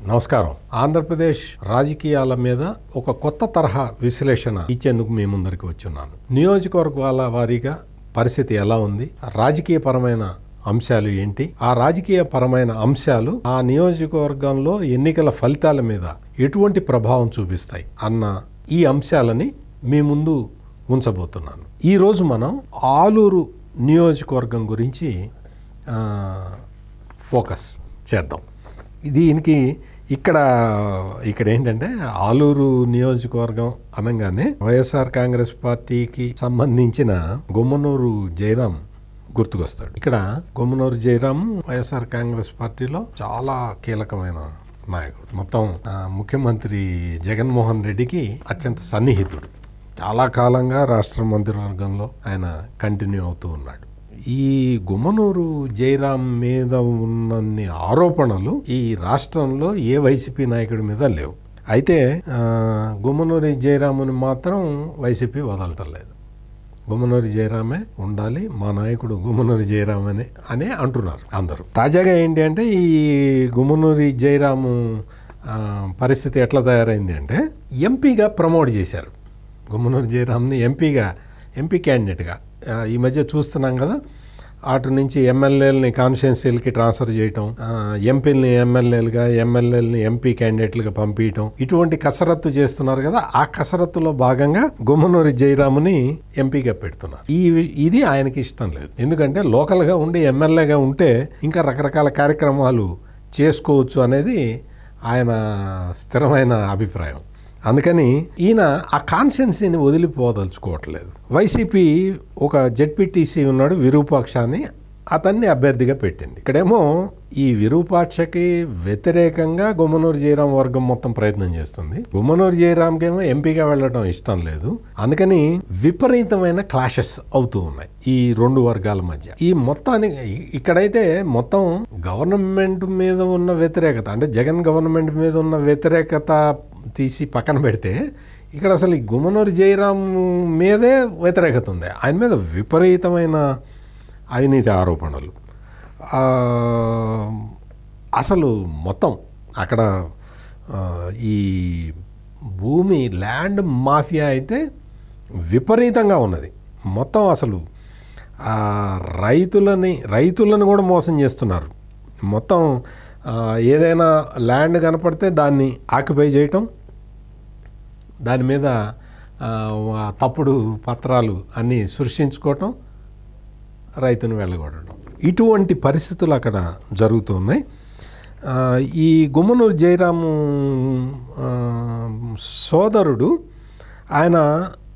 నమస్కారం. ఆంధ్రప్రదేశ్ రాజకీయాల మీద ఒక కొత్త తరహా విశ్లేషణ ఇచ్చేందుకు మీ ముందరికి వచ్చున్నాను. నియోజకవర్గాల వారీగా పరిస్థితి ఎలా ఉంది, రాజకీయపరమైన అంశాలు ఏంటి, ఆ రాజకీయపరమైన అంశాలు ఆ నియోజకవర్గంలో ఎన్నికల ఫలితాల మీద ఎటువంటి ప్రభావం చూపిస్తాయి అన్న ఈ అంశాలని మీ ముందు ఉంచబోతున్నాను. ఈరోజు మనం ఆలూరు నియోజకవర్గం గురించి ఫోకస్ చేద్దాం. దీనికి ఇక్కడ ఏంటంటే ఆలూరు నియోజకవర్గం అనగానే వైఎస్ఆర్ కాంగ్రెస్ పార్టీకి సంబంధించిన గుమ్మనూరు జయరాం గుర్తుకొస్తాడు. ఇక్కడ గుమ్మనూరు జయరాం వైఎస్ఆర్ కాంగ్రెస్ పార్టీలో చాలా కీలకమైన నాయకుడు. మొత్తం ముఖ్యమంత్రి జగన్మోహన్ రెడ్డికి అత్యంత సన్నిహితుడు. చాలా కాలంగా రాష్ట్ర మంత్రివర్గంలో ఆయన కంటిన్యూ అవుతూ ఉన్నాడు. ఈ గుమ్మనూరు జయరాం మీద ఉన్నన్ని ఆరోపణలు ఈ రాష్ట్రంలో ఏ వైసీపీ నాయకుడి మీద లేవు. అయితే గుమ్మనూరి జయరాముని మాత్రం వైసీపీ వదలటం లేదు. గుమ్మనూరి జయరామే ఉండాలి, మా నాయకుడు గుమ్మనూరి జయరాం అనే అంటున్నారు అందరూ. తాజాగా ఏంటి అంటే ఈ గుమ్మనూరి జయరాము పరిస్థితి ఎట్లా తయారైంది అంటే ఎంపీగా ప్రమోట్ చేశారు. గుమ్మనూరి జయరాంని ఎంపీ క్యాండిడేట్గా ఈ మధ్య చూస్తున్నాం కదా. అటు నుంచి ఎమ్మెల్యేలని కాన్స్టిట్యున్సీలకి ట్రాన్స్ఫర్ చేయటం, ఎంపీలని ఎమ్మెల్యేలుగా, ఎమ్మెల్యేలని ఎంపీ క్యాండిడేట్లుగా పంపించడం, ఇటువంటి కసరత్తు చేస్తున్నారు కదా. ఆ కసరత్తులో భాగంగా గుమ్మనూరి జయరాముని ఎంపీగా పెడుతున్నారు. ఇది ఆయనకి ఇష్టం లేదు. ఎందుకంటే లోకల్గా ఉండి ఎమ్మెల్యేగా ఉంటే ఇంకా రకరకాల కార్యక్రమాలు చేసుకోవచ్చు అనేది ఆయన స్థిరమైన అభిప్రాయం. అందుకని ఈయన ఆ కాన్స్టిట్యున్సీని వదిలిపోదలుచుకోవట్లేదు. వైసీపీ ఒక జెడ్పీటీసీ ఉన్నాడు విరూపాక్షని, అతన్ని అభ్యర్థిగా పెట్టింది. ఇక్కడేమో ఈ విరూపాక్షకి వ్యతిరేకంగా గుమ్మనూరు జయరాం వర్గం మొత్తం ప్రయత్నం చేస్తుంది. గుమ్మనూరు జయరాంకేమో ఎంపీగా వెళ్ళడం ఇష్టం లేదు. అందుకని విపరీతమైన క్లాషెస్ అవుతూ ఉన్నాయి ఈ రెండు వర్గాల మధ్య. ఈ మొత్తానికి ఇక్కడైతే మొత్తం గవర్నమెంట్ మీద ఉన్న వ్యతిరేకత, అంటే జగన్ గవర్నమెంట్ మీద ఉన్న వ్యతిరేకత తీసి పక్కన పెడితే ఇక్కడ అసలు ఈ గుమ్మనూరు జయరాం మీదే వ్యతిరేకత ఉంది. ఆయన మీద విపరీతమైన అవినీతి ఆరోపణలు. అసలు మొత్తం అక్కడ ఈ భూమి ల్యాండ్ మాఫియా అయితే విపరీతంగా ఉన్నది. మొత్తం అసలు రైతులను కూడా మోసం చేస్తున్నారు. మొత్తం ఏదైనా ల్యాండ్ కనపడితే దాన్ని ఆక్యుపై చేయటం, దాని మీద తప్పుడు పత్రాలు అన్నీ సృష్టించుకోవటం, రైతును వెళ్ళగొట్టడం, ఇటువంటి పరిస్థితులు అక్కడ జరుగుతున్నాయి. ఈ గుమ్మనూరు జయరాము సోదరుడు ఆయన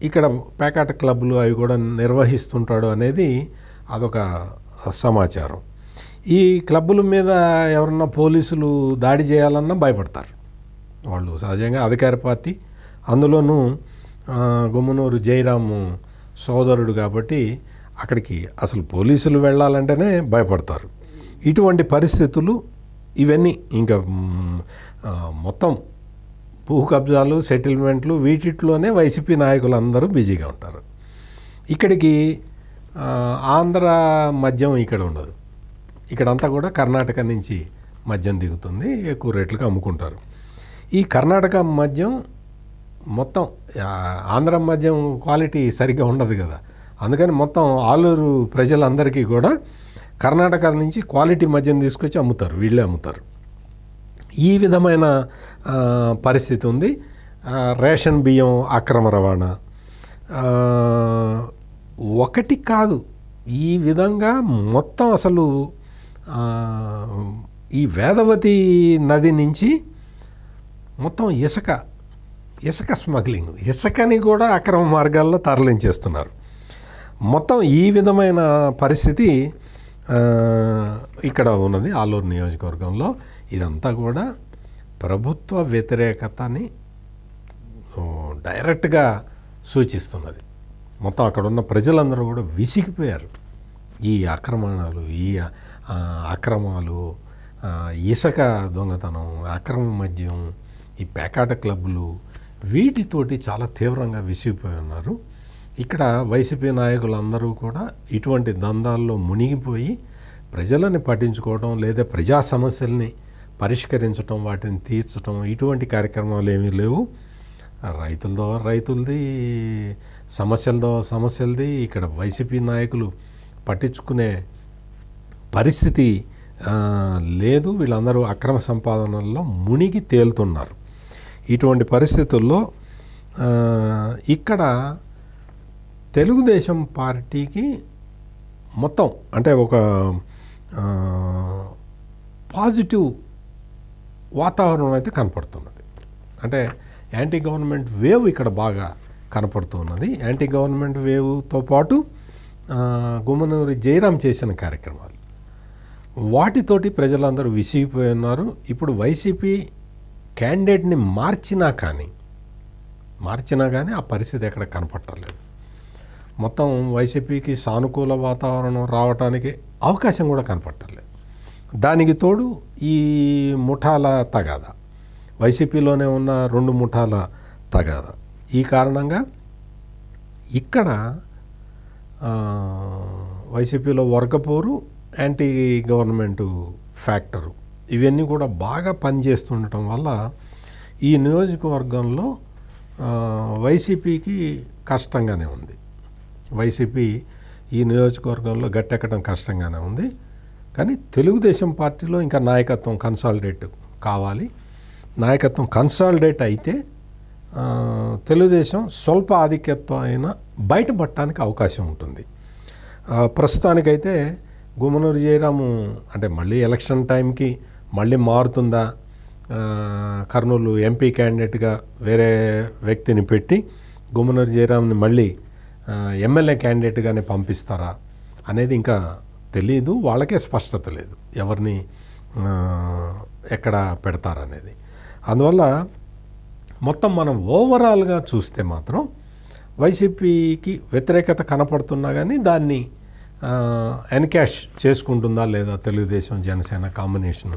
ఇక్కడ పేకాట క్లబ్లు అవి కూడా నిర్వహిస్తుంటాడు అనేది అదొక సమాచారం. ఈ క్లబ్బుల మీద ఎవరన్నా పోలీసులు దాడి చేయాలన్నా భయపడతారు. వాళ్ళు సహజంగా అధికార పార్టీ, అందులోనూ గుమ్మనూరు జయరాము సోదరుడు కాబట్టి అక్కడికి అసలు పోలీసులు వెళ్ళాలంటేనే భయపడతారు. ఇటువంటి పరిస్థితులు ఇవన్నీ ఇంకా మొత్తం భూ కబ్జాలు, సెటిల్మెంట్లు, వీటిలోనే వైసీపీ నాయకులు అందరూ బిజీగా ఉంటారు. ఇక్కడికి ఆంధ్ర మద్యం ఇక్కడ ఉండదు. ఇక్కడంతా కూడా కర్ణాటక నుంచి మద్యం దిగుతుంది, ఎక్కువ రేట్లకు అమ్ముకుంటారు. ఈ కర్ణాటక మద్యం మొత్తం ఆంధ్ర మద్యం క్వాలిటీ సరిగ్గా ఉండదు కదా. అందుకని మొత్తం ఆలూరు ప్రజలందరికీ కూడా కర్ణాటక నుంచి క్వాలిటీ మద్యం తీసుకొచ్చి అమ్ముతారు, వీళ్ళే అమ్ముతారు. ఈ విధమైన పరిస్థితి ఉంది. రేషన్ బియ్యం అక్రమ రవాణా ఒకటి కాదు, ఈ విధంగా మొత్తం అసలు ఈ వేదవతి నది నుంచి మొత్తం ఇసుక స్మగ్లింగ్, ఇసుకని కూడా అక్రమ మార్గాల్లో తరలించేస్తున్నారు. మొత్తం ఈ విధమైన పరిస్థితి ఇక్కడ ఉన్నది ఆలూరు నియోజకవర్గంలో. ఇదంతా కూడా ప్రభుత్వ వ్యతిరేకతని డైరెక్ట్గా సూచిస్తున్నది. మొత్తం అక్కడ ఉన్న ప్రజలందరూ కూడా విసిగిపోయారు. ఈ అక్రమాలు, ఇసుక దొంగతనం, అక్రమ మద్యం, ఈ పేకాట క్లబ్బులు, వీటితోటి చాలా తీవ్రంగా విసిగిపోయి ఉన్నారు. ఇక్కడ వైసీపీ నాయకులందరూ కూడా ఇటువంటి దందాల్లో మునిగిపోయి ప్రజలని పట్టించుకోవడం లేదా ప్రజా సమస్యల్ని పరిష్కరించటం, వాటిని తీర్చటం ఇటువంటి కార్యక్రమాలు ఏమీ లేవు. రైతులది, సమస్యలది ఇక్కడ వైసీపీ నాయకులు పట్టించుకునే పరిస్థితి లేదు. వీళ్ళందరూ అక్రమ సంపాదనల్లో మునిగి తేలుతున్నారు. ఇటువంటి పరిస్థితుల్లో ఇక్కడ తెలుగుదేశం పార్టీకి మొత్తం అంటే ఒక పాజిటివ్ వాతావరణం అయితే కనపడుతున్నది. అంటే యాంటీ గవర్నమెంట్ వేవ్ ఇక్కడ బాగా కనపడుతున్నది. యాంటీ గవర్నమెంట్ వేవ్తో పాటు గుమ్మనూరి జయరాం చేసిన కార్యక్రమాలు వాటితోటి ప్రజలందరూ విసిగిపోయి ఉన్నారు. ఇప్పుడు వైసీపీ క్యాండిడేట్ని మార్చినా కానీ ఆ పరిస్థితి ఎక్కడ కనపట్టలేదు. మొత్తం వైసీపీకి సానుకూల వాతావరణం రావడానికి అవకాశం కూడా కనపట్టలేదు. దానికి తోడు ఈ ముఠాల తగాదా, వైసీపీలోనే ఉన్న 2 ముఠాల తగాదా. ఈ కారణంగా ఇక్కడ వైసీపీలో వర్గపోరు, యాంటీ గవర్నమెంటు ఫ్యాక్టరు ఇవన్నీ కూడా బాగా పనిచేస్తుండటం వల్ల ఈ నియోజకవర్గంలో వైసీపీకి కష్టంగానే ఉంది. వైసీపీ ఈ నియోజకవర్గంలో గట్టెక్కడం కష్టంగానే ఉంది. కానీ తెలుగుదేశం పార్టీలో ఇంకా నాయకత్వం కన్సాలిడేట్ కావాలి. నాయకత్వం కన్సాలిడేట్ అయితే తెలుగుదేశం స్వల్ప ఆధిక్యత్వం అయినా బయటపడటానికి అవకాశం ఉంటుంది. ప్రస్తుతానికైతే గుమ్మనూరు జయరాము అంటే మళ్ళీ ఎలక్షన్ టైంకి మళ్ళీ మారుతుందా, కర్నూలు ఎంపీ క్యాండిడేట్గా వేరే వ్యక్తిని పెట్టి గుమ్మనూరు జయరాంని మళ్ళీ ఎమ్మెల్యే క్యాండిడేట్గానే పంపిస్తారా అనేది ఇంకా తెలీదు. వాళ్ళకే స్పష్టత లేదు ఎవరిని ఎక్కడ పెడతారనేది. అందువల్ల మొత్తం మనం ఓవరాల్గా చూస్తే మాత్రం వైసీపీకి వ్యతిరేకత కనపడుతున్నా కానీ దాన్ని ఎన్కాష్ చేసుకుంటుందా లేదా తెలుగుదేశం జనసేన కాంబినేషన్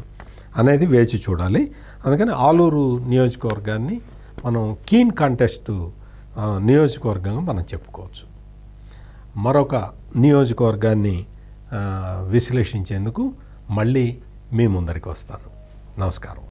అనేది వేచి చూడాలి. అందుకని ఆలూరు నియోజకవర్గాన్ని మనం కీన్ కాంటెస్ట్ నియోజకవర్గంగా మనం చెప్పుకోవచ్చు. మరొక నియోజకవర్గాన్ని విశ్లేషించేందుకు మళ్ళీ మీ ముందరికి వస్తాను. నమస్కారం.